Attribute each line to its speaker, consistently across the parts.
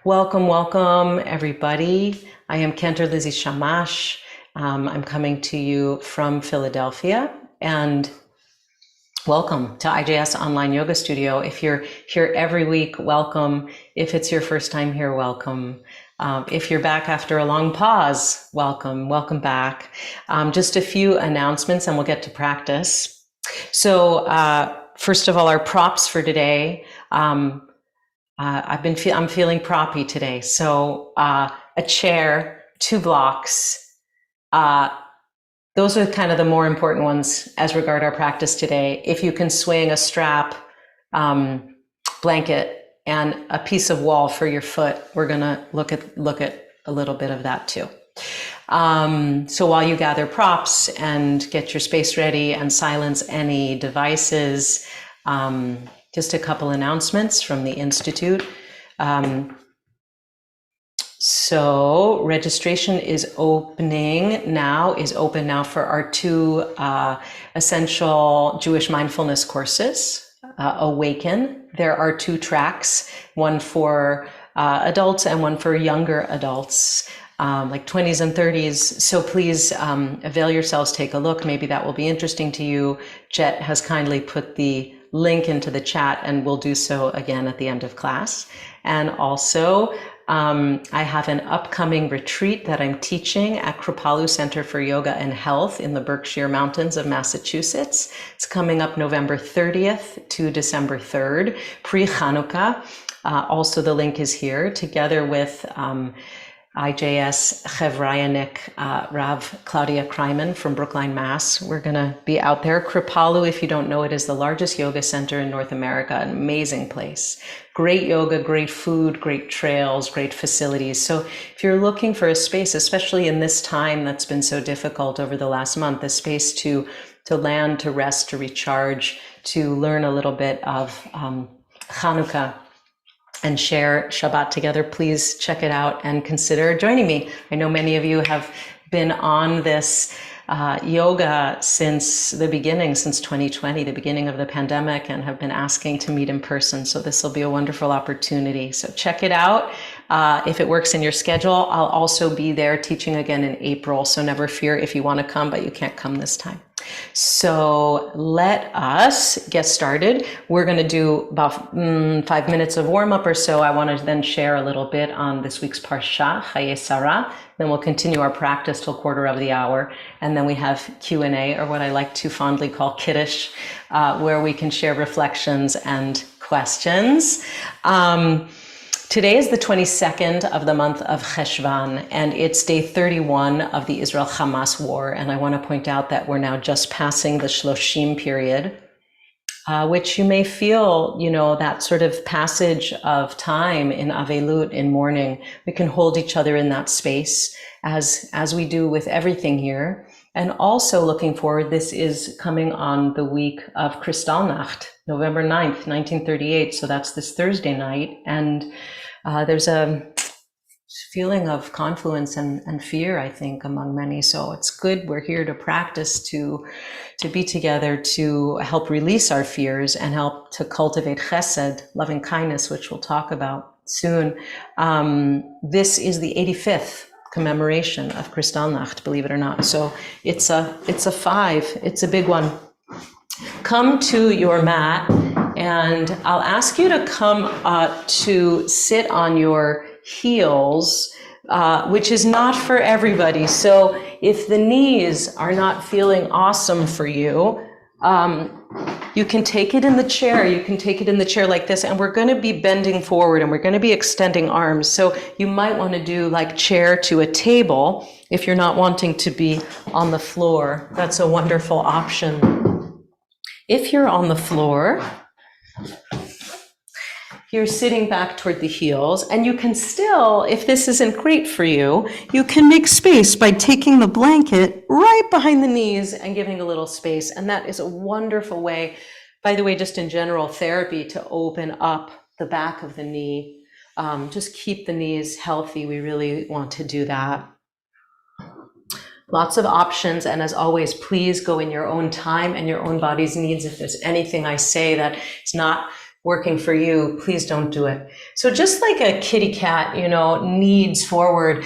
Speaker 1: Welcome, welcome, everybody. I am Cantor Lizzie Shammash. I'm coming to you from Philadelphia, and welcome to IJS Online Yoga Studio. If you're here every week, welcome. If it's your first time here, welcome. If you're back after a long pause, welcome, welcome back. Just a few announcements and we'll get to practice. So first of all, our props for today. I'm feeling proppy today. So a chair, 2 blocks. Those are kind of the more important ones as regard our practice today. If you can swing a strap, blanket, and a piece of wall for your foot, we're gonna look at a little bit of that too. So while you gather props and get your space ready and silence any devices, just a couple announcements from the Institute. So registration is open now for our 2 essential Jewish mindfulness courses, Awaken. There are 2 tracks, one for adults and one for younger adults, like 20s and 30s. So please avail yourselves, take a look. Maybe that will be interesting to you. Jet has kindly put the link into the chat, and we'll do so again at the end of class. And also, I have an upcoming retreat that I'm teaching at Kripalu Center for Yoga and Health in the Berkshire Mountains of Massachusetts. It's coming up November 30th to December 3rd, pre-Chanukah. Also, the link is here, together with IJS Chevrayanik, Rav Claudia Kreiman from Brookline, Mass. We're going to be out there. Kripalu, if you don't know it, is the largest yoga center in North America, an amazing place. Great yoga, great food, great trails, great facilities. So if you're looking for a space, especially in this time that's been so difficult over the last month, a space to land, to rest, to recharge, to learn a little bit of Chanukah, and share Shabbat together, please check it out and consider joining me. I know many of you have been on this yoga since the beginning, since 2020, the beginning of the pandemic, and have been asking to meet in person. So this will be a wonderful opportunity. So check it out. If it works in your schedule, I'll also be there teaching again in April. So never fear if you want to come, but you can't come this time. So let us get started. We're going to do about 5 minutes of warm up or so. I want to then share a little bit on this week's Parsha, Chaye Sarah. Then we'll continue our practice till 1/4 and then we have Q&A, or what I like to fondly call Kiddush, where we can share reflections and questions. Today is the 22nd of the month of Cheshvan, and it's day 31 of the Israel-Hamas war. And I want to point out that we're now just passing the Shloshim period, which you may feel, that sort of passage of time in Avelut, in mourning. We can hold each other in that space as we do with everything here. And also looking forward, this is coming on the week of Kristallnacht, November 9th, 1938. So that's this Thursday night. And there's a feeling of confluence and fear, I think, among many. So it's good. We're here to practice, to be together, to help release our fears and help to cultivate chesed, loving kindness, which we'll talk about soon. This is the 85th commemoration of Kristallnacht, believe it or not. So it's a 5. It's a big one. Come to your mat, and I'll ask you to come to sit on your heels, which is not for everybody. So if the knees are not feeling awesome for you, you can take it in the chair. You can take it in the chair like this, and we're going to be bending forward and we're going to be extending arms. So you might want to do like chair to a table if you're not wanting to be on the floor. That's a wonderful option. If you're on the floor, you're sitting back toward the heels, and you can still, if this isn't great for you, you can make space by taking the blanket right behind the knees and giving a little space. And that is a wonderful way, by the way, just in general therapy, to open up the back of the knee. Just keep the knees healthy. We really want to do that. Lots of options, and as always, please go in your own time and your own body's needs. If there's anything I say that is not working for you, please don't do it. So just like a kitty cat, needs forward,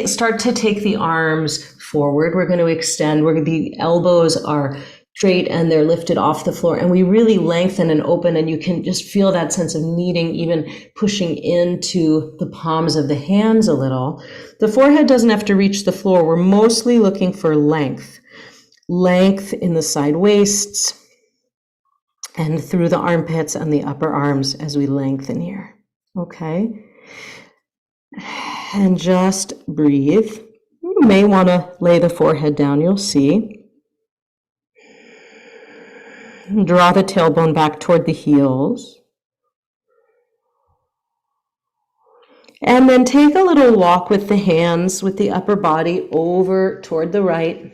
Speaker 1: start to take the arms forward. We're going to extend. The elbows are straight and they're lifted off the floor. And we really lengthen and open, and you can just feel that sense of needing, even pushing into the palms of the hands a little. The forehead doesn't have to reach the floor. We're mostly looking for length in the side waists, and through the armpits and the upper arms as we lengthen here. Okay. And just breathe. You may want to lay the forehead down, you'll see. Draw the tailbone back toward the heels. And then take a little walk with the hands, with the upper body over toward the right.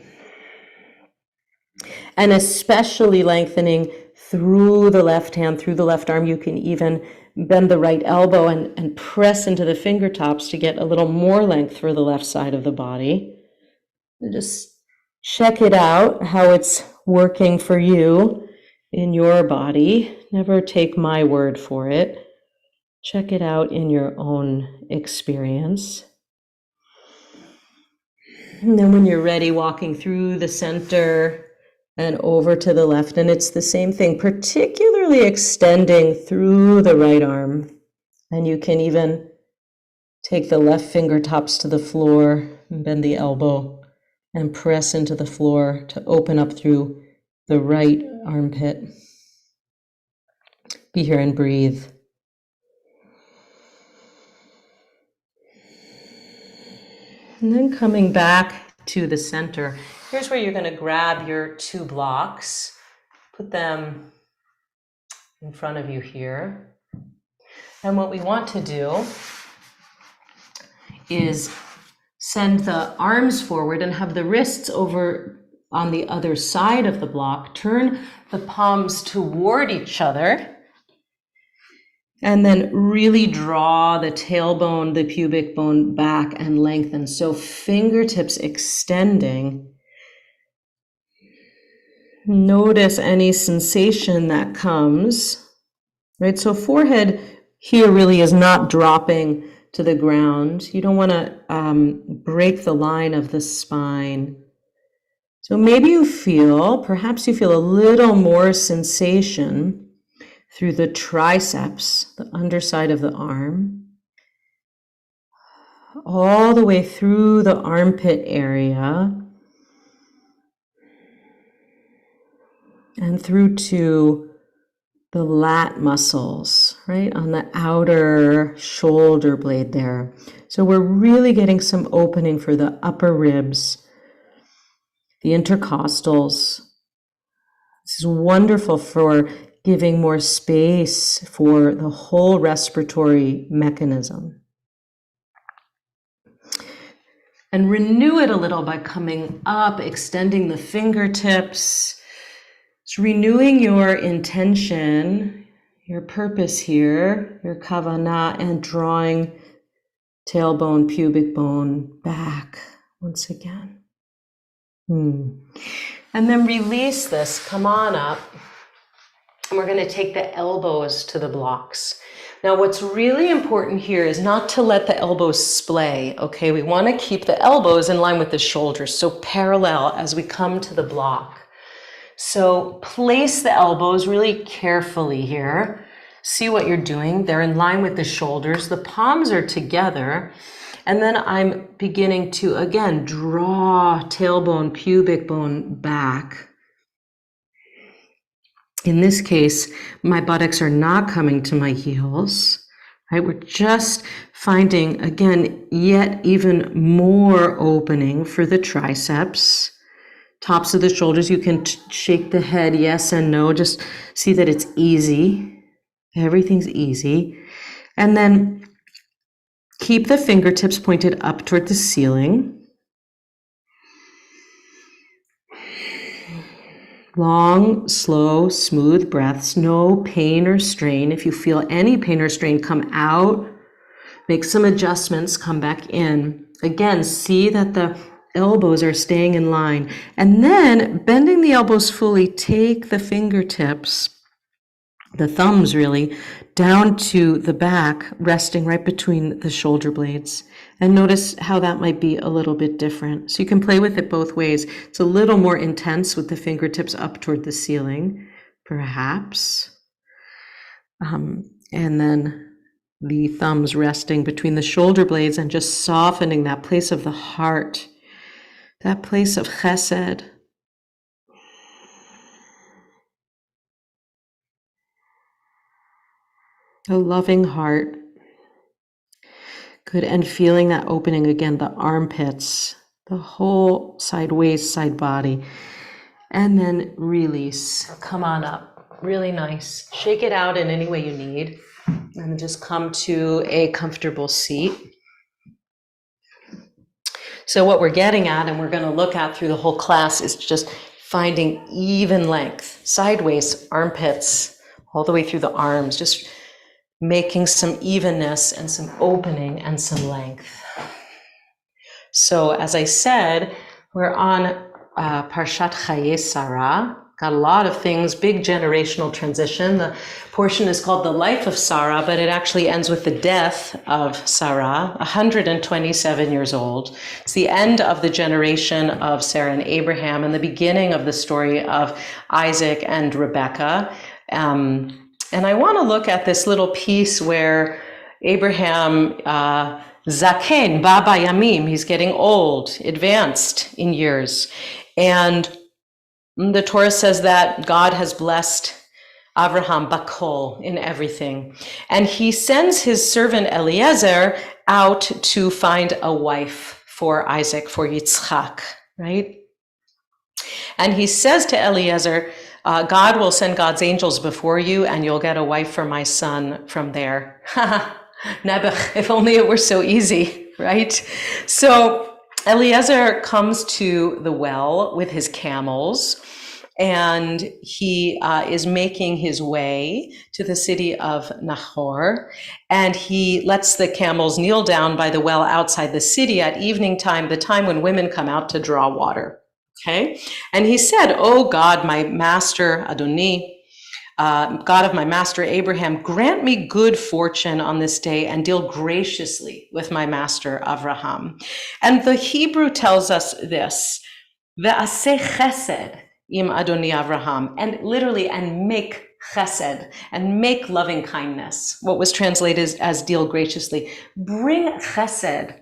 Speaker 1: And especially lengthening through the left hand, through the left arm. You can even bend the right elbow and press into the fingertips to get a little more length for the left side of the body. And just check it out, how it's working for you in your body. Never take my word for it. Check it out in your own experience. And then when you're ready, walking through the center and over to the left. And it's the same thing, particularly extending through the right arm. And you can even take the left fingertips to the floor and bend the elbow and press into the floor to open up through the right armpit. Be here and breathe. And then coming back to the center, here's where you're going to grab your 2 blocks, put them in front of you here. And what we want to do is send the arms forward and have the wrists over on the other side of the block. Turn the palms toward each other. And then really draw the tailbone, the pubic bone back and lengthen. So fingertips extending. Notice any sensation that comes, right? So forehead here really is not dropping to the ground. You don't want to break the line of the spine. So maybe perhaps you feel a little more sensation through the triceps, the underside of the arm, all the way through the armpit area, and through to the lat muscles, right, on the outer shoulder blade there. So we're really getting some opening for the upper ribs, the intercostals. This is wonderful for giving more space for the whole respiratory mechanism. And renew it a little by coming up, extending the fingertips. It's renewing your intention, your purpose here, your kavanah, and drawing tailbone, pubic bone back once again. And then release this, come on up. And we're going to take the elbows to the blocks. Now, what's really important here is not to let the elbows splay, okay? We want to keep the elbows in line with the shoulders, so parallel as we come to the block. So place the elbows really carefully here. See what you're doing. They're in line with the shoulders. The palms are together. And then I'm beginning to, again, draw tailbone, pubic bone back. In this case, my buttocks are not coming to my heels, right? We're just finding, again, yet even more opening for the triceps, tops of the shoulders. You can shake the head yes and no, just see that it's easy. Everything's easy. And then keep the fingertips pointed up toward the ceiling. Long, slow, smooth breaths, no pain or strain. If you feel any pain or strain, come out, make some adjustments, come back in. Again, see that the elbows are staying in line. And then bending the elbows fully, take the fingertips,
Speaker 2: the thumbs really, down to the back, resting right between the shoulder blades. And notice how that might be a little bit different. So you can play with it both ways. It's a little more intense with the fingertips up toward the ceiling, perhaps. And then the thumbs resting between the shoulder blades and just softening that place of the heart, that place of chesed. A loving heart. Good. And feeling that opening again, the armpits, the whole side waist, side body. And then release. Come on up. Really nice. Shake it out in any way you need. And just come to a comfortable seat. So what we're getting at, and we're going to look at through the whole class, is just finding even length, sideways, armpits, all the way through the arms, just making some evenness and some opening and some length. So as I said, we're on Parshat Chaye Sarah. Got a lot of things, big generational transition. The portion is called The Life of Sarah, but it actually ends with the death of Sarah, 127 years old. It's the end of the generation of Sarah and Abraham and the beginning of the story of Isaac and Rebekah. And I want to look at this little piece where Abraham, Zaken, Baba Yamim, he's getting old, advanced in years. And the Torah says that God has blessed Abraham bakol, in everything. And he sends his servant Eliezer out to find a wife for Isaac, for Yitzchak, right? And he says to Eliezer, God will send God's angels before you and you'll get a wife for my son from there. Nebuch, if only it were so easy, right? So Eliezer comes to the well with his camels, and he is making his way to the city of Nahor, and he lets the camels kneel down by the well outside the city at evening time, the time when women come out to draw water. Okay, and he said, "Oh God, my master Adoni, God of my master Abraham, grant me good fortune on this day and deal graciously with my master Avraham." And the Hebrew tells us this, "Ve'aseh chesed im Adoni Avraham," and literally, and make chesed, and make loving kindness. What was translated as deal graciously. Bring chesed,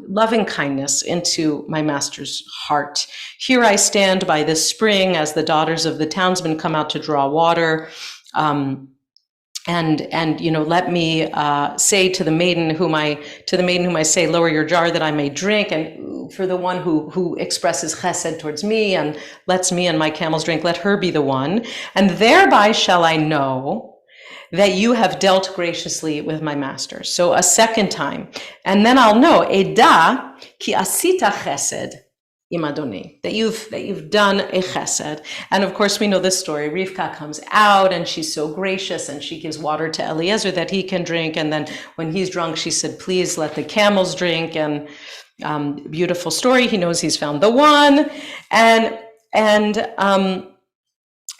Speaker 2: loving kindness, into my master's heart. Here I stand by this spring as the daughters of the townsmen come out to draw water. And you know, let me say to the maiden whom I say, lower your jar that I may drink. And for the one who expresses chesed towards me and lets me and my camels drink, let her be the one. And thereby shall I know that you have dealt graciously with my master. So a second time, and then I'll know, Eda ki asita chesed im Adoni, that you've done a chesed. And of course we know this story. Rivka comes out and she's so gracious and she gives water to Eliezer that he can drink. And then when he's drunk, she said, please let the camels drink. And beautiful story. He knows he's found the one. And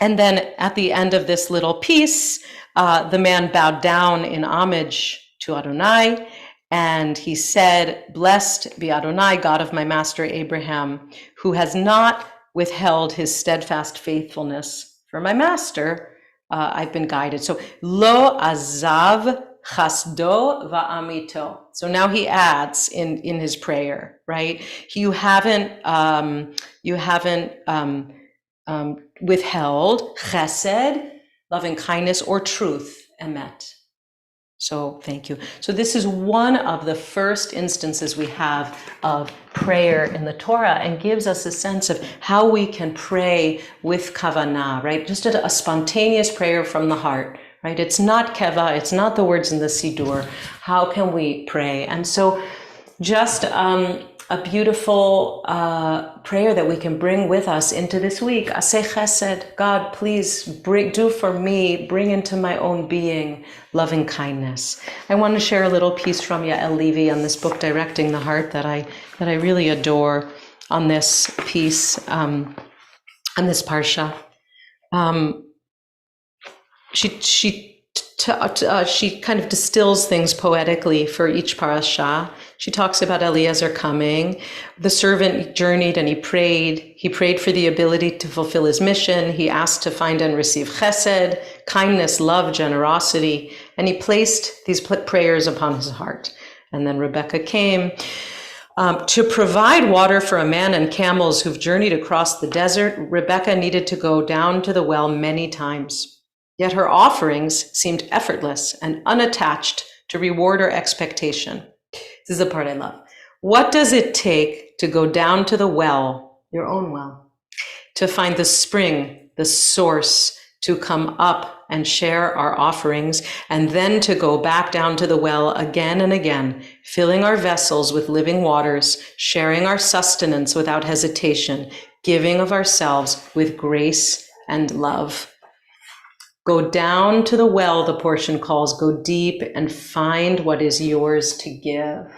Speaker 2: then at the end of this little piece, the man bowed down in homage to Adonai, and he said, blessed be Adonai, God of my master Abraham, who has not withheld his steadfast faithfulness for my master. I've been guided. So, lo azav chasdo va'amito. So now he adds in his prayer, right? You haven't withheld chesed, loving kindness, or truth, emet. So thank you. So this is one of the first instances we have of prayer in the Torah, and gives us a sense of how we can pray with kavanah, right? Just a spontaneous prayer from the heart, right? It's not keva, it's not the words in the Siddur. How can we pray? And so just a beautiful prayer that we can bring with us into this week. Aseh chesed, God, please do for me, bring into my own being loving kindness. I want to share a little piece from Yael Levy on this book, Directing the Heart, that I really adore on this piece, on this parsha. she kind of distills things poetically for each parasha. She talks about Eliezer coming. The servant journeyed and he prayed. He prayed for the ability to fulfill his mission. He asked to find and receive chesed, kindness, love, generosity, and he placed these prayers upon his heart. And then Rebecca came. To provide water for a man and camels who've journeyed across the desert, Rebecca needed to go down to the well many times. Yet her offerings seemed effortless and unattached to reward or expectation. This is the part I love. What does it take to go down to the well, your own well, to find the spring, the source, to come up and share our offerings, and then to go back down to the well again and again, filling our vessels with living waters, sharing our sustenance without hesitation, giving of ourselves with grace and love. Go down to the well, the portion calls, go deep and find what is yours to give.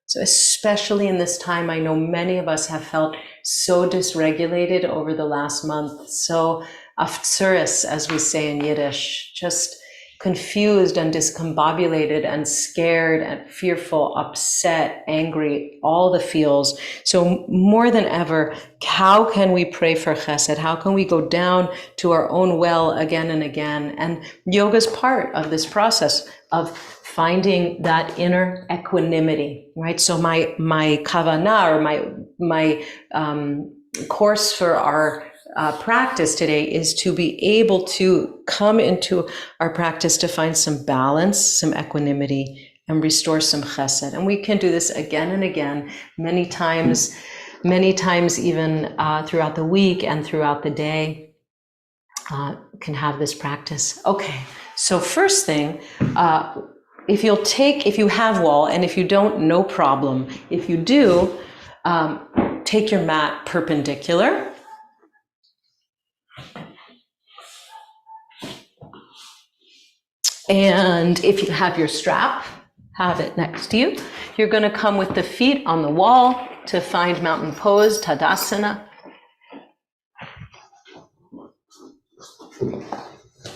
Speaker 2: So especially in this time, I know many of us have felt so dysregulated over the last month, so afzuris, as we say in Yiddish, just confused and discombobulated and scared and fearful, upset, angry, all the feels. So more than ever, how can we pray for chesed? How can we go down to our own well again and again? And yoga is part of this process of finding that inner equanimity, right? So my kavanah, or my course for our practice today is to be able to come into our practice to find some balance, some equanimity, and restore some chesed. And we can do this again and again, many times even throughout the week and throughout the day, can have this practice. Okay, so first thing, if you have wall, and if you don't, no problem. If you do, take your mat perpendicular. And if you have your strap, have it next to you. You're going to come with the feet on the wall to find mountain pose, Tadasana.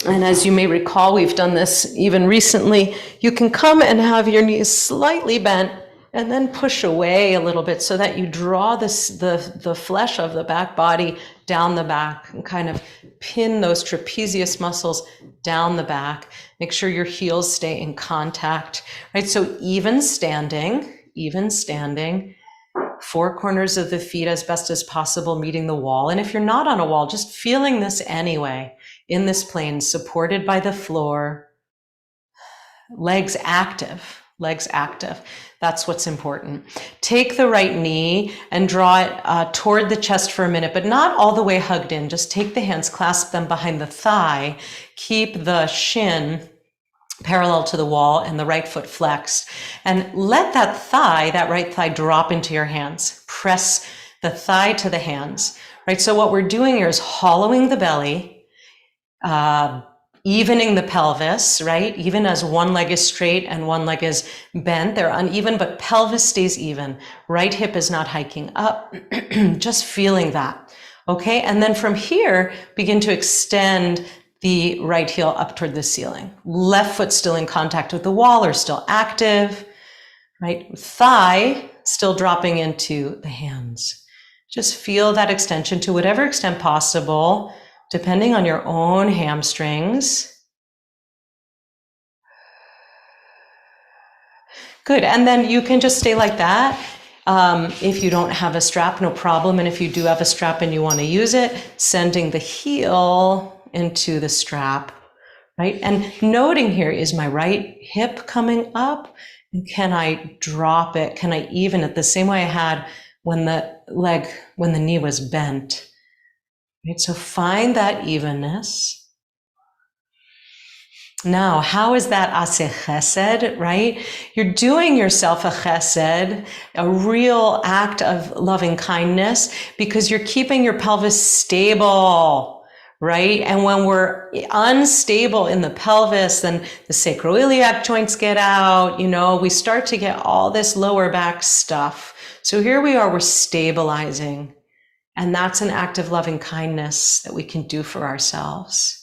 Speaker 2: And as you may recall, we've done this even recently. You can come and have your knees slightly bent and then push away a little bit so that you draw the flesh of the back body down the back and kind of pin those trapezius muscles down the back. Make sure your heels stay in contact, right? So even standing, four corners of the feet as best as possible, meeting the wall. And if you're not on a wall, just feeling this anyway, in this plane, supported by the floor, legs active. That's what's important. Take the right knee and draw it toward the chest for a minute, but not all the way hugged in. Just take the hands, clasp them behind the thigh, keep the shin parallel to the wall and the right foot flexed, and let that right thigh drop into your hands. Press the thigh to the hands, right? So what we're doing here is hollowing the belly, evening the pelvis, right? Even as one leg is straight and one leg is bent, they're uneven, but pelvis stays even. Right hip is not hiking up, just feeling that, okay? And then from here, begin to extend the right heel up toward the ceiling. Left foot still in contact with the wall or still active, right? Thigh still dropping into the hands. Just feel that extension to whatever extent possible, depending on your own hamstrings. Good, and then you can just stay like that. If you don't have a strap, no problem. And if you do have a strap and you want to use it, sending the heel into the strap, right? And noting here, is my right hip coming up? And can I drop it? Can I even it the same way I had when the knee was bent? Right? So find that evenness. Now, how is that aseh chesed, right? You're doing yourself a chesed, a real act of loving kindness, because you're keeping your pelvis stable, right? And when we're unstable in the pelvis, then the sacroiliac joints get out, we start to get all this lower back stuff. So here we are, we're stabilizing. And that's an act of loving kindness that we can do for ourselves.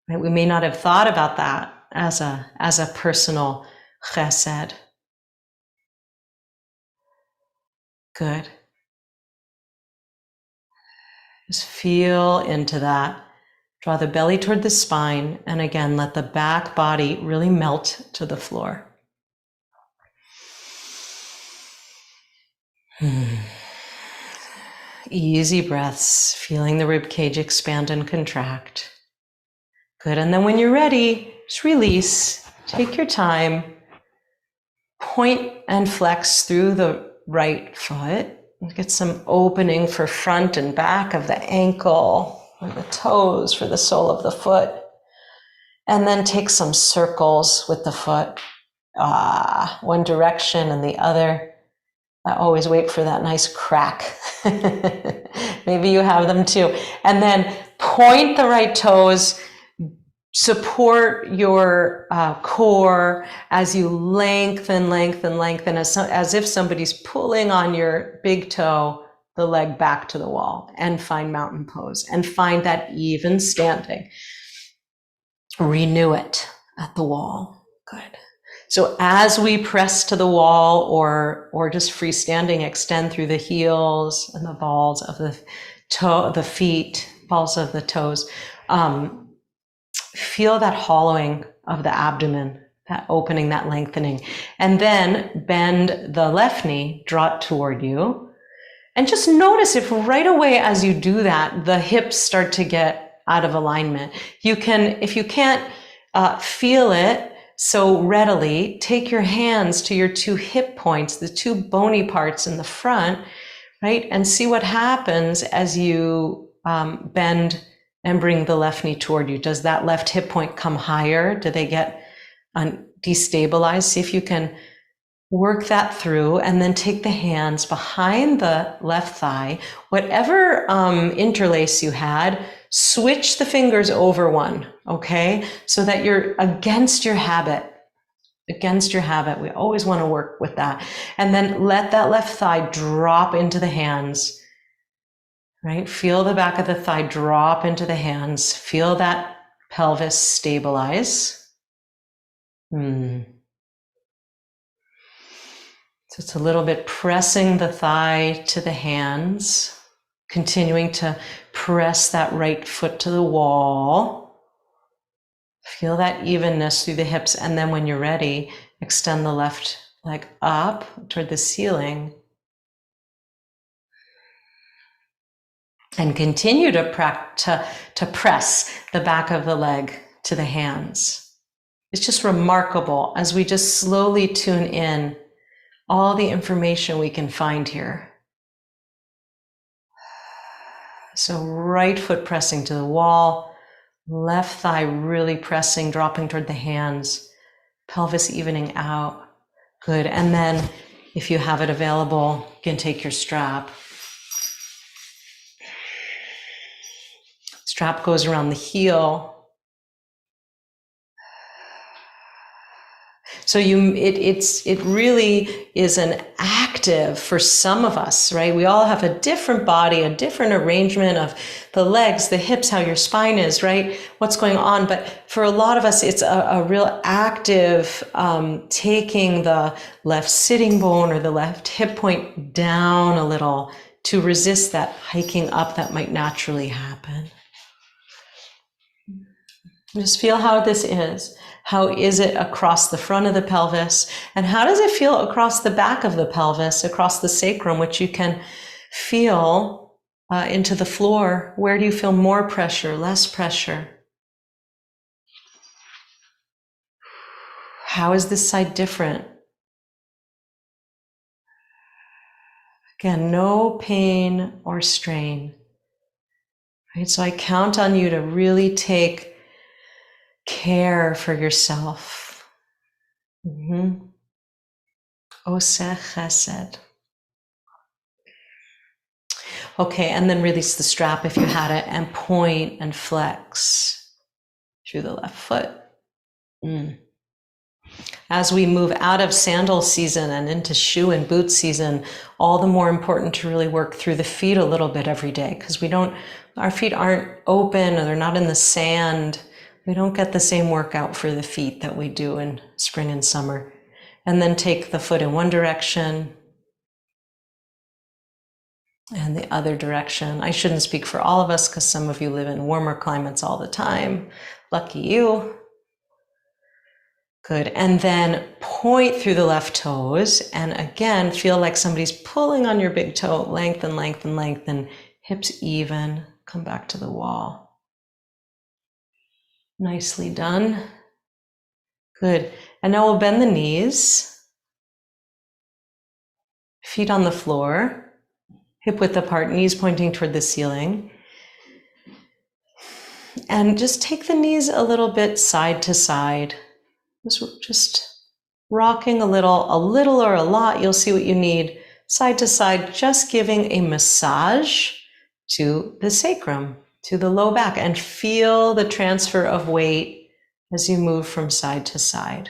Speaker 2: Right? We may not have thought about that as a personal chesed. Good. Just feel into that. Draw the belly toward the spine, and again, let the back body really melt to the floor. Easy breaths, feeling the rib cage expand and contract. Good, and then when you're ready, just release. Take your time. Point and flex through the right foot. Get some opening for front and back of the ankle, or the toes, for the sole of the foot. And then take some circles with the foot, one direction and the other. I always wait for that nice crack. Maybe you have them too. And then point the right toes, support your core as you lengthen, as if somebody's pulling on your big toe, the leg back to the wall, and find mountain pose and find that even standing. Renew it at the wall. Good. So as we press to the wall or just freestanding, extend through the heels and the balls of the feet, balls of the toes. Feel that hollowing of the abdomen, that opening, that lengthening. And then bend the left knee, draw it toward you. And just notice if right away as you do that, the hips start to get out of alignment. You can, if you can't feel it so readily, take your hands to your two hip points, the two bony parts in the front, right? And see what happens as you bend and bring the left knee toward you. Does that left hip point come higher? Do they get destabilized? See if you can work that through, and then take the hands behind the left thigh. Whatever interlace you had, switch the fingers over one, okay? So that you're against your habit. Against your habit. We always want to work with that. And then let that left thigh drop into the hands. Right? Feel the back of the thigh drop into the hands. Feel that pelvis stabilize. So it's a little bit pressing the thigh to the hands, continuing to press that right foot to the wall. Feel that evenness through the hips. And then when you're ready, extend the left leg up toward the ceiling. And continue to press the back of the leg to the hands. It's just remarkable as we just slowly tune in all the information we can find here. So right foot pressing to the wall, left thigh really pressing, dropping toward the hands, pelvis evening out. Good. And then if you have it available, you can take your strap. Strap goes around the heel. So it really is an active for some of us, right? We all have a different body, a different arrangement of the legs, the hips, how your spine is, right? What's going on. But for a lot of us, it's a real active taking the left sitting bone or the left hip point down a little to resist that hiking up that might naturally happen. Just feel how this is. How is it across the front of the pelvis? And how does it feel across the back of the pelvis, across the sacrum, which you can feel into the floor? Where do you feel more pressure, less pressure? How is this side different? Again, no pain or strain. Right? So I count on you to really take care for yourself. Oseh chesed. Okay, and then release the strap if you had it, and point and flex through the left foot. As we move out of sandal season and into shoe and boot season, all the more important to really work through the feet a little bit every day, because our feet aren't open or they're not in the sand We don't get the same workout for the feet that we do in spring and summer. And then take the foot in one direction and the other direction. I shouldn't speak for all of us because some of you live in warmer climates all the time. Lucky you. Good. And then point through the left toes. And again, feel like somebody's pulling on your big toe. Lengthen, lengthen, lengthen. Hips even. Come back to the wall. Nicely done. Good. And now we'll bend the knees. Feet on the floor. Hip width apart, knees pointing toward the ceiling. And just take the knees a little bit side to side. Just rocking a little or a lot. You'll see what you need. Side to side, just giving a massage to the sacrum, to the low back, and feel the transfer of weight as you move from side to side.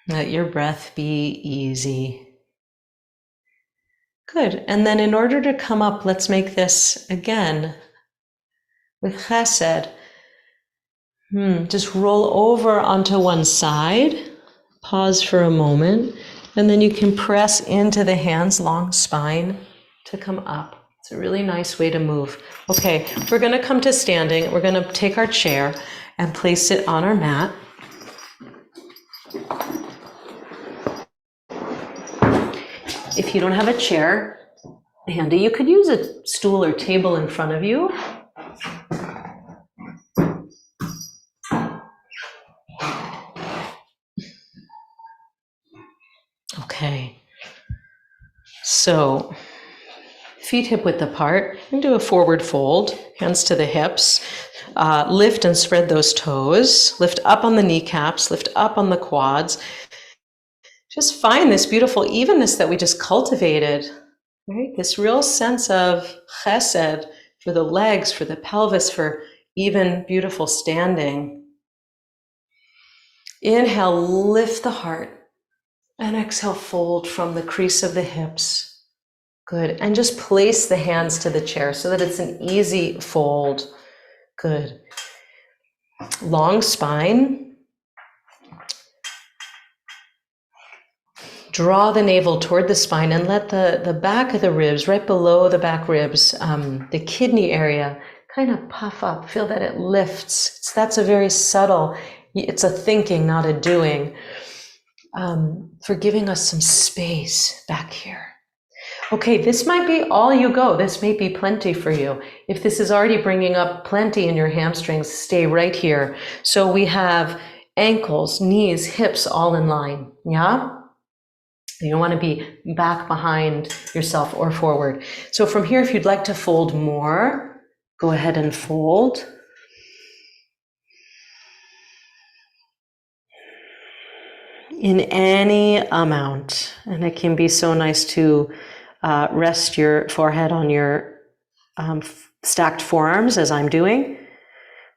Speaker 2: Let your breath be easy. Good. And then in order to come up, let's make this again with chesed. Just roll over onto one side. Pause for a moment. And then you can press into the hands, long spine, to come up. It's a really nice way to move. Okay, we're going to come to standing. We're going to take our chair and place it on our mat. If you don't have a chair handy, you could use a stool or table in front of you. Okay. So, feet hip width apart. You can do a forward fold, hands to the hips. Lift and spread those toes. Lift up on the kneecaps, lift up on the quads. Just find this beautiful evenness that we just cultivated, right? This real sense of chesed for the legs, for the pelvis, for even beautiful standing. Inhale, lift the heart. And exhale, fold from the crease of the hips. Good. And just place the hands to the chair so that it's an easy fold. Good. Long spine. Draw the navel toward the spine and let the back of the ribs, right below the back ribs, the kidney area, kind of puff up. Feel that it lifts. That's a very subtle, it's a thinking, not a doing. For giving us some space back here. Okay, this might be all you go. This may be plenty for you. If this is already bringing up plenty in your hamstrings, stay right here. So we have ankles, knees, hips all in line, yeah? You don't want to be back behind yourself or forward. So from here, if you'd like to fold more, go ahead and fold. In any amount. And it can be so nice to rest your forehead on your stacked forearms, as I'm doing,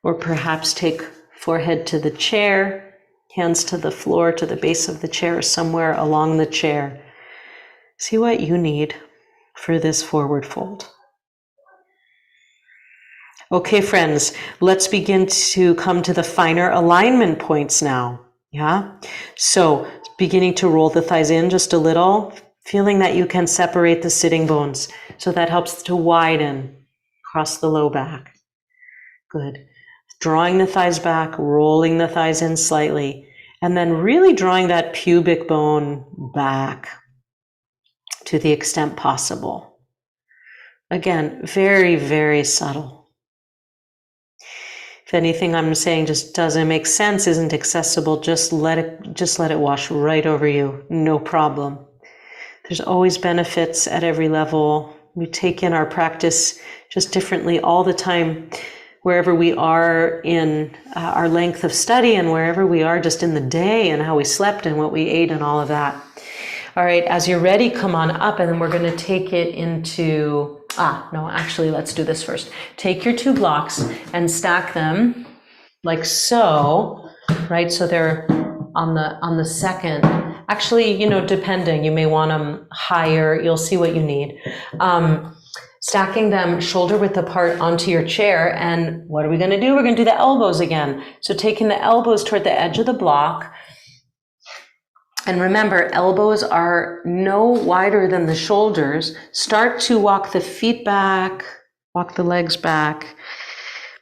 Speaker 2: or perhaps take forehead to the chair, hands to the floor, to the base of the chair, somewhere along the chair. See what you need for this forward fold. Okay, friends, let's begin to come to the finer alignment points now. Yeah. So beginning to roll the thighs in just a little, feeling that you can separate the sitting bones. So that helps to widen across the low back. Good. Drawing the thighs back, rolling the thighs in slightly, and then really drawing that pubic bone back to the extent possible. Again, very, very subtle. If anything I'm saying just doesn't make sense, isn't accessible, just let it wash right over you. No problem. There's always benefits at every level. We take in our practice just differently all the time, wherever we are in our length of study and wherever we are just in the day and how we slept and what we ate and all of that. All right, as you're ready, come on up, and then we're going to take it into, let's do this first. Take your 2 blocks and stack them like so, right? So they're on the second. Actually, depending, you may want them higher. You'll see what you need. stacking them shoulder width apart onto your chair. And what are we going to do? We're going to do the elbows again. So taking the elbows toward the edge of the block. And remember, elbows are no wider than the shoulders. Start to walk the feet back, walk the legs back,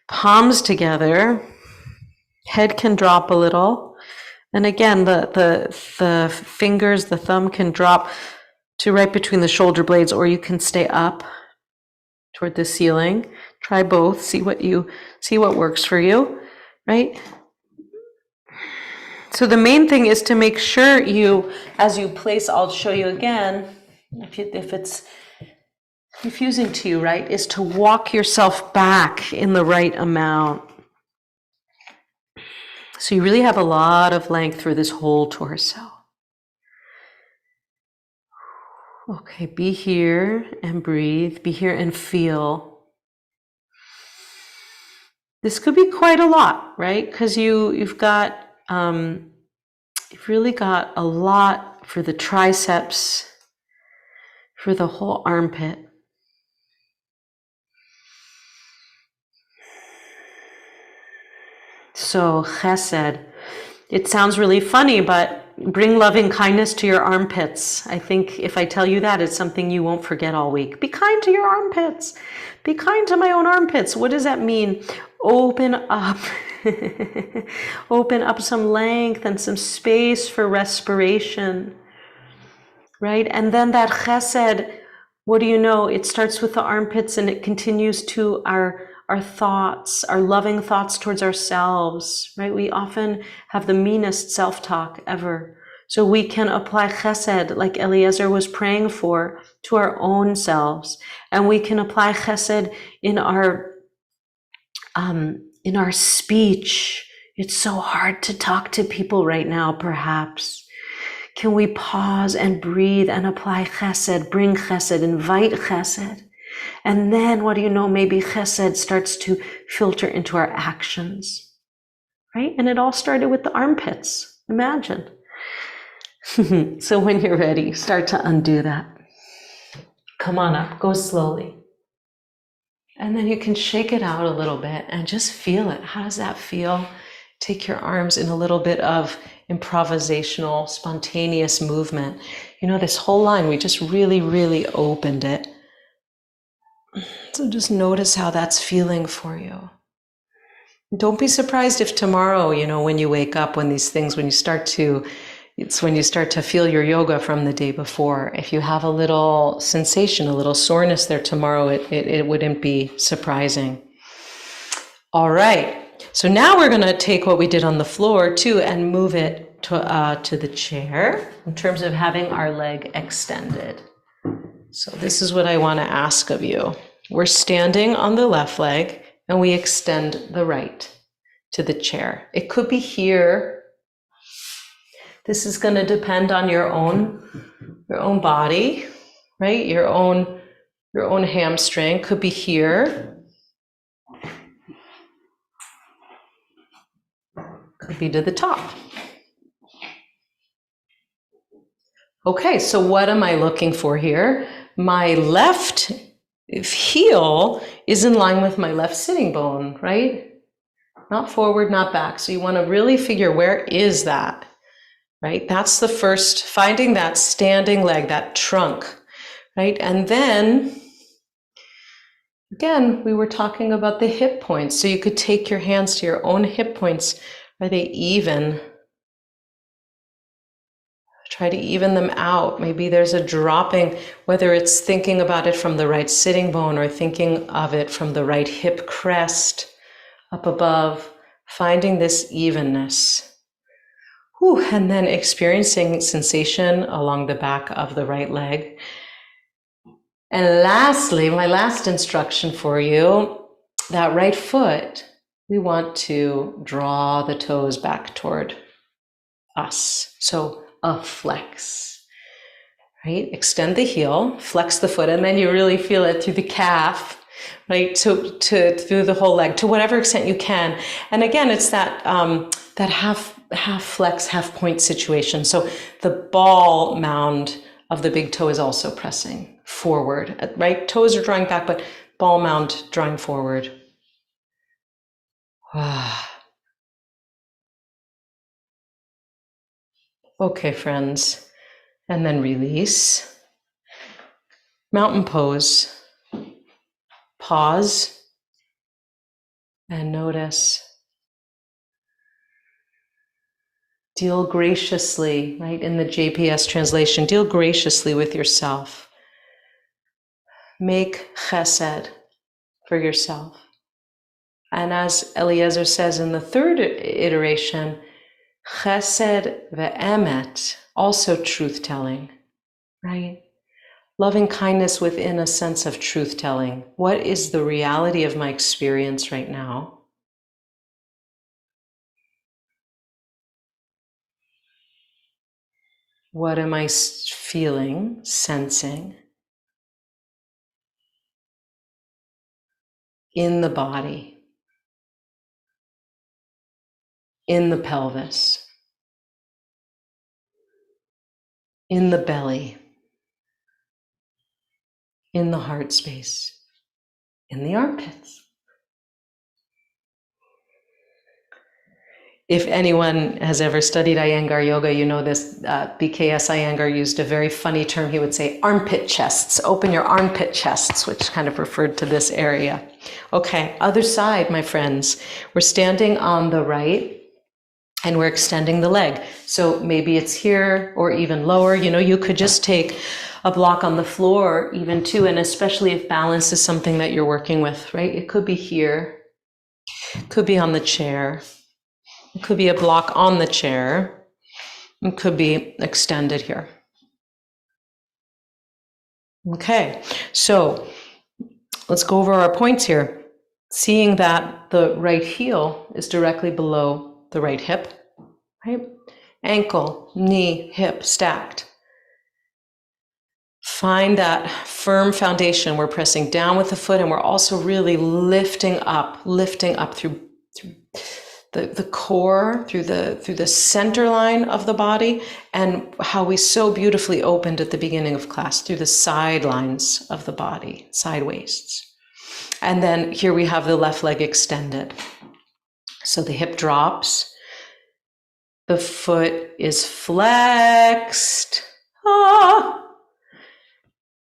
Speaker 2: palms together. Head can drop a little. And again, the fingers, the thumb can drop to right between the shoulder blades, or you can stay up toward the ceiling. Try both, see what works for you, right? So the main thing is to make sure you, as you place, I'll show you again, if it's confusing to you, right, is to walk yourself back in the right amount. So you really have a lot of length through this whole torso. Okay, be here and breathe. Be here and feel. This could be quite a lot, right? Because you've really got a lot for the triceps, for the whole armpit. So chesed, it sounds really funny, but bring loving kindness to your armpits. I think if I tell you that, it's something you won't forget all week. Be kind to your armpits. Be kind to my own armpits. What does that mean? Open up. Open up some length and some space for respiration, right? And then that chesed, what do you know? It starts with the armpits and it continues to our thoughts, our loving thoughts towards ourselves, right? We often have the meanest self-talk ever. So we can apply chesed, like Eliezer was praying for, to our own selves. And we can apply chesed in our speech. It's so hard to talk to people right now, perhaps. Can we pause and breathe and apply chesed, bring chesed, invite chesed? And then, what do you know, maybe chesed starts to filter into our actions, right? And it all started with the armpits, imagine. So when you're ready, start to undo that. Come on up, go slowly. And then you can shake it out a little bit and just feel it. How does that feel? Take your arms in a little bit of improvisational, spontaneous movement. You know, this whole line, we just really, really opened it. So just notice how that's feeling for you. Don't be surprised if tomorrow, you know, when you wake up, when you start to feel your yoga from the day before. If you have a little sensation, a little soreness there tomorrow, it wouldn't be surprising. All right. So now we're going to take what we did on the floor too and move it to the chair in terms of having our leg extended. So this is what I want to ask of you. We're standing on the left leg and we extend the right to the chair. It could be here. This is going to depend on your own body, right? Your own hamstring could be here. Could be to the top. Okay, so what am I looking for here? My left heel is in line with my left sitting bone, right? Not forward, not back. So you want to really figure, where is that, right? That's the first, finding that standing leg, that trunk, right? And then, again, we were talking about the hip points. So you could take your hands to your own hip points. Are they even? Try to even them out. Maybe there's a dropping, whether it's thinking about it from the right sitting bone or thinking of it from the right hip crest up above, finding this evenness. And then experiencing sensation along the back of the right leg. And lastly, my last instruction for you, that right foot, we want to draw the toes back toward us. So a flex, right? Extend the heel, flex the foot, and then you really feel it through the calf, right? To through the whole leg, to whatever extent you can. And again, it's that half flex, half point situation. So the ball mound of the big toe is also pressing
Speaker 1: forward, right? Toes are drawing back, but ball mound drawing forward. Okay, friends. And then release. Mountain pose. Pause and notice. Deal graciously, right? In the JPS translation, deal graciously with yourself. Make chesed for yourself. And as Eliezer says in the third iteration, chesed ve'emet, also truth-telling, right? Loving kindness within a sense of truth-telling. What is the reality of my experience right now? What am I feeling, sensing in the body, in the pelvis, in the belly, in the heart space, in the armpits? If anyone has ever studied Iyengar yoga, you know this. BKS Iyengar used a very funny term. He would say armpit chests, open your armpit chests, which kind of referred to this area. Okay, other side, my friends. We're standing on the right and we're extending the leg. So maybe it's here or even lower. You know, you could just take a block on the floor even too, and especially if balance is something that you're working with, right? It could be here, it could be on the chair. It could be a block on the chair. It could be extended here. Okay, so let's go over our points here. Seeing that the right heel is directly below the right hip, right? Ankle, knee, hip stacked. Find that firm foundation. We're pressing down with the foot and we're also really lifting up through the core, through the center line of the body, and how we so beautifully opened at the beginning of class through the sidelines of the body, side waists. And then here we have the left leg extended. So the hip drops, the foot is flexed,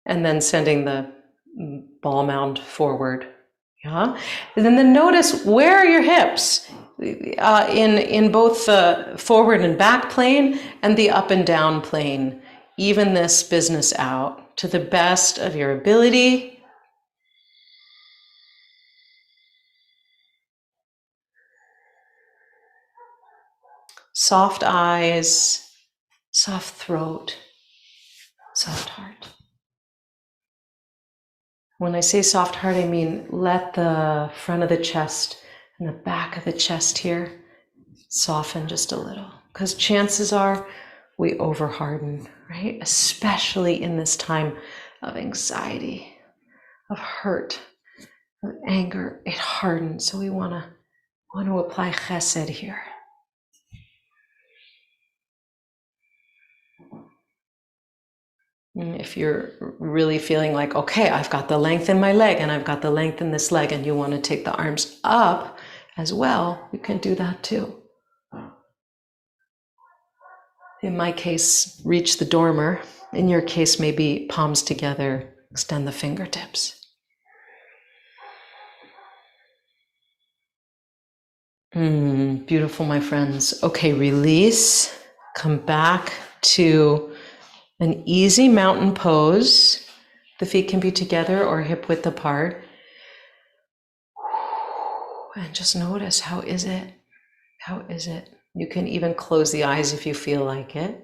Speaker 1: and then sending the ball mound forward. Yeah. And then notice, where are your hips? In both the forward and back plane and the up and down plane. Even this business out to the best of your ability. Soft eyes, soft throat, soft heart. When I say soft heart, I mean let the front of the chest and the back of the chest here soften just a little, because chances are we over-harden, right? Especially in this time of anxiety, of hurt, of anger. It hardens, so we want to apply chesed here. And if you're really feeling like, okay, I've got the length in my leg and I've got the length in this leg, and you want to take the arms up as well, you can do that too. In my case, reach the dormer. In your case, maybe palms together, extend the fingertips. Beautiful, my friends. Okay, release. Come back to an easy mountain pose. The feet can be together or hip width apart. And just notice, how is it? How is it? You can even close the eyes if you feel like it.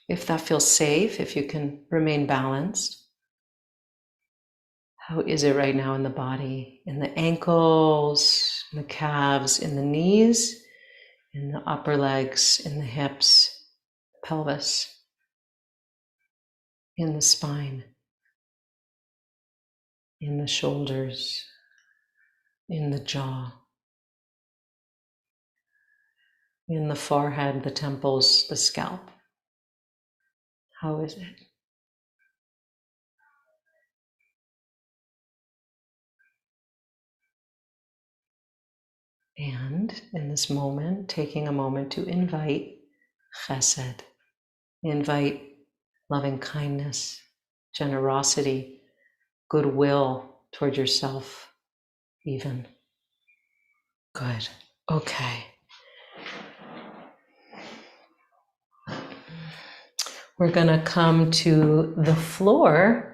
Speaker 1: If that feels safe, if you can remain balanced. How is it right now in the body? In the ankles, in the calves, in the knees, in the upper legs, in the hips, pelvis, in the spine, in the shoulders, in the jaw, in the forehead, the temples, the scalp. How is it? And in this moment, taking a moment to invite chesed, invite loving kindness, generosity, goodwill toward yourself, even. Good. Okay. We're going to come to the floor.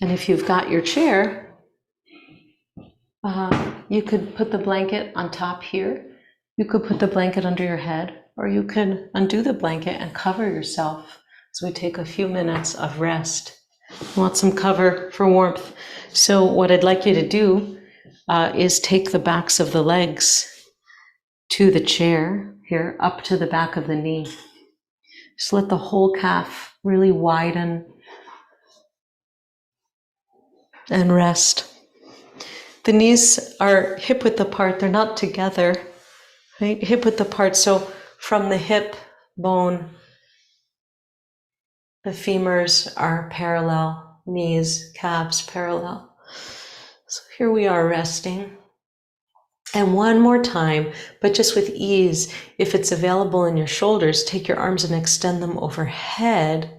Speaker 1: And if you've got your chair, you could put the blanket on top here. You could put the blanket under your head, or you could undo the blanket and cover yourself. So we take a few minutes of rest. You want some cover for warmth. So what I'd like you to do is take the backs of the legs to the chair here, up to the back of the knee. Just let the whole calf really widen and rest. The knees are hip width apart, they're not together, right? Hip width apart, so from the hip bone, the femurs are parallel, knees, calves parallel. So here we are resting. And one more time, but just with ease, if it's available in your shoulders, take your arms and extend them overhead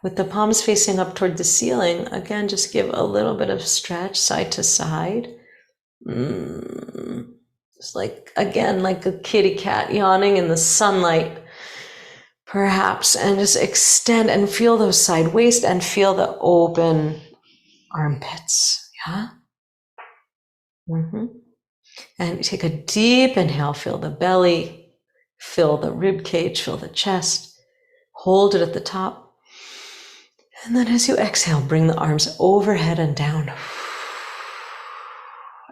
Speaker 1: with the palms facing up toward the ceiling. Again, just give a little bit of stretch side to side. It's like, again, like a kitty cat yawning in the sunlight, perhaps, and just extend and feel those side waist and feel the open armpits. Yeah. And take a deep inhale, feel the belly, fill the rib cage, fill the chest, hold it at the top. And then as you exhale, bring the arms overhead and down.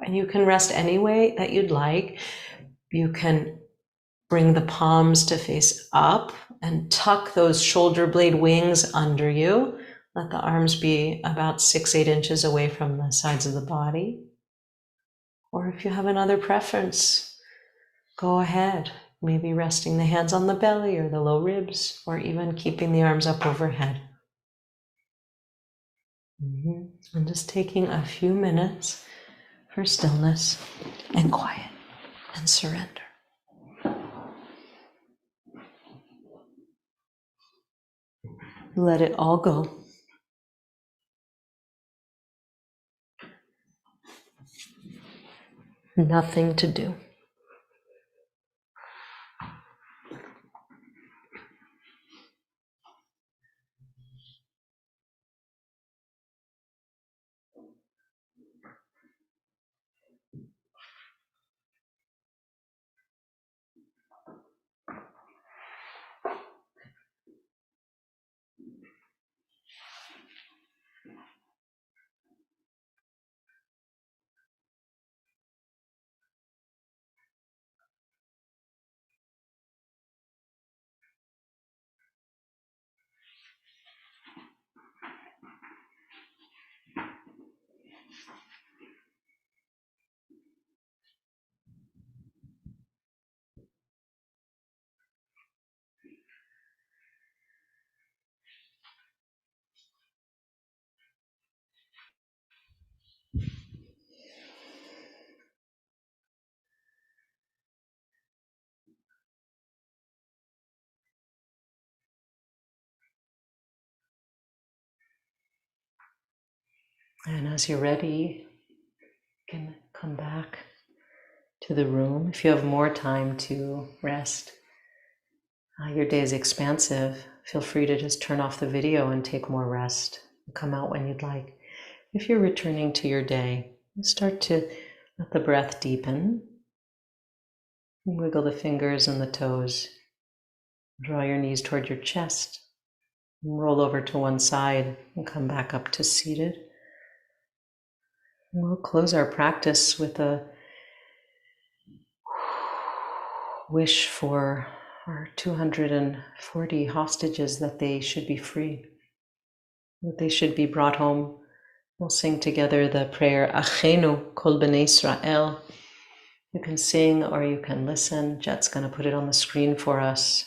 Speaker 1: And you can rest any way that you'd like. You can bring the palms to face up and tuck those shoulder blade wings under you. Let the arms be about 6-8 inches away from the sides of the body. Or if you have another preference, go ahead. Maybe resting the hands on the belly or the low ribs, or even keeping the arms up overhead. And just taking a few minutes for stillness and quiet and surrender. Let it all go. Nothing to do. And as you're ready, you can come back to the room. If you have more time to rest, your day is expansive. Feel free to just turn off the video and take more rest. Come out when you'd like. If you're returning to your day, start to let the breath deepen. Wiggle the fingers and the toes. Draw your knees toward your chest. Roll over to one side and come back up to seated. And we'll close our practice with a wish for our 240 hostages that they should be free, that they should be brought home. We'll sing together the prayer, Achenu kol b'nei Israel. You can sing or you can listen. Jet's going to put it on the screen for us.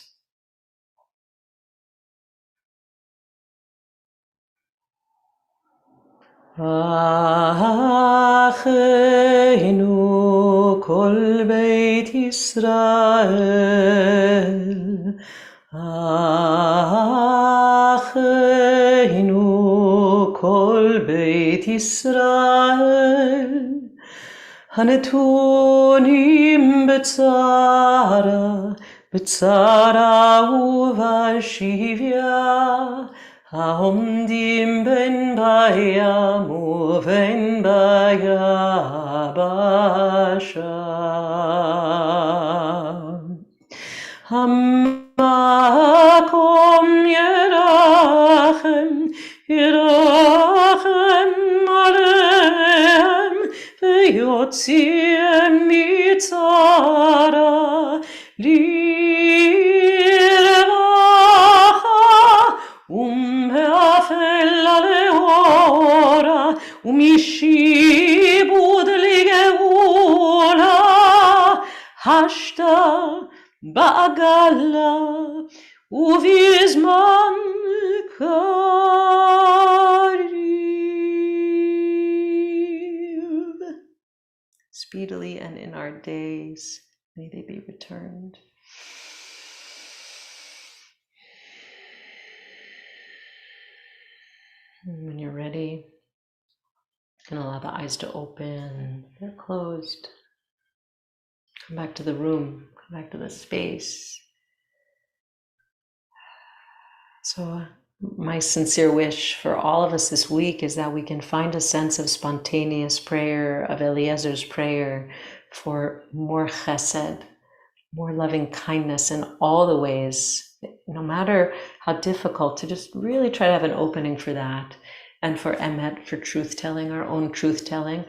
Speaker 1: Acheinu kol beit Yisrael, Acheinu kol beit Yisrael, הנתונים בצרה ובשביה, העומדים בין בים ובין ביבשה. המקום ירחם עליהם, ויוציאם מצרה לרווחה, ומאפלה לאורה, ומשיבוד לגאולה, השתה בעגלה ובזמן קריב. Speedily and in our days, may they be returned. And when you're ready, you can allow the eyes to open. They're closed. Come back to the room, come back to the space. So my sincere wish for all of us this week is that we can find a sense of spontaneous prayer, of Eliezer's prayer, for more chesed, more loving kindness in all the ways, no matter how difficult, to just really try to have an opening for that, and for emet, for truth-telling, our own truth-telling.